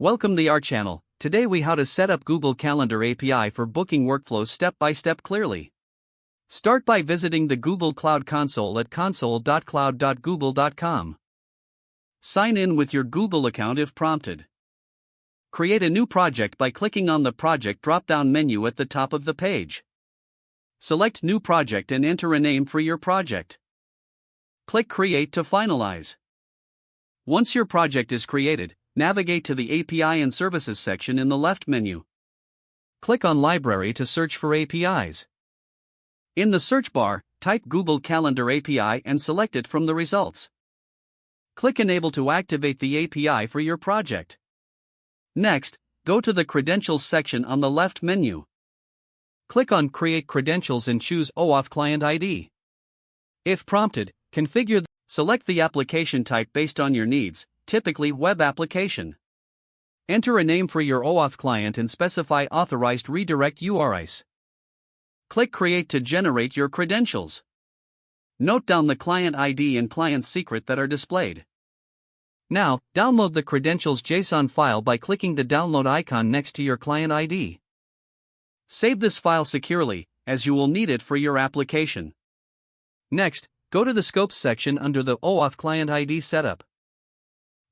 Welcome to our channel. Today we how to set up Google Calendar API for booking workflows step by step clearly. Start by visiting the Google Cloud Console at console.cloud.google.com. Sign in with your Google account if prompted. Create a new project by clicking on the project drop-down menu at the top of the page. Select New Project and enter a name for your project. Click Create to finalize. Once your project is created, navigate to the API and Services section in the left menu. Click on Library to search for APIs. In the search bar, type Google Calendar API and select it from the results. Click Enable to activate the API for your project. Next, go to the Credentials section on the left menu. Click on Create Credentials and choose OAuth Client ID. If prompted, select the application type based on your needs, typically web application. Enter a name for your OAuth client and specify authorized redirect URIs. Click Create to generate your credentials. Note down the client ID and client secret that are displayed. Now, download the credentials JSON file by clicking the download icon next to your client ID. Save this file securely, as you will need it for your application. Next, go to the Scopes section under the OAuth Client ID setup.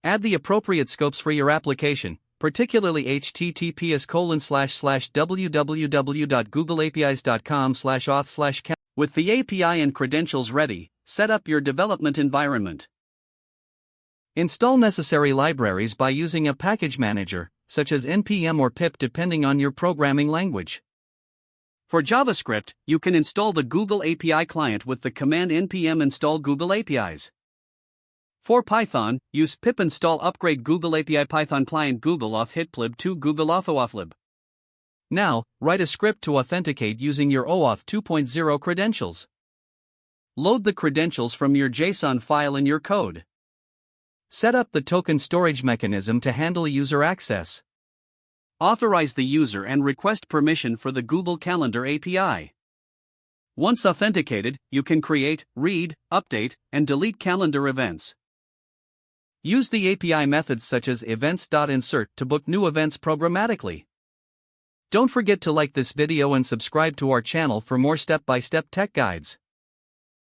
Add the appropriate scopes for your application, particularly https://www.googleapis.com/auth/. With the API and credentials ready, set up your development environment. Install necessary libraries by using a package manager, such as npm or pip depending on your programming language. For JavaScript, you can install the Google API client with the command npm install Google APIs. For Python, use pip install upgrade Google API Python client Google Auth hitplib to Google AuthOAuthLib. Now, write a script to authenticate using your OAuth 2.0 credentials. Load the credentials from your JSON file in your code. Set up the token storage mechanism to handle user access. Authorize the user and request permission for the Google Calendar API. Once authenticated, you can create, read, update, and delete calendar events. Use the API methods such as events.insert to book new events programmatically. Don't forget to like this video and subscribe to our channel for more step-by-step tech guides.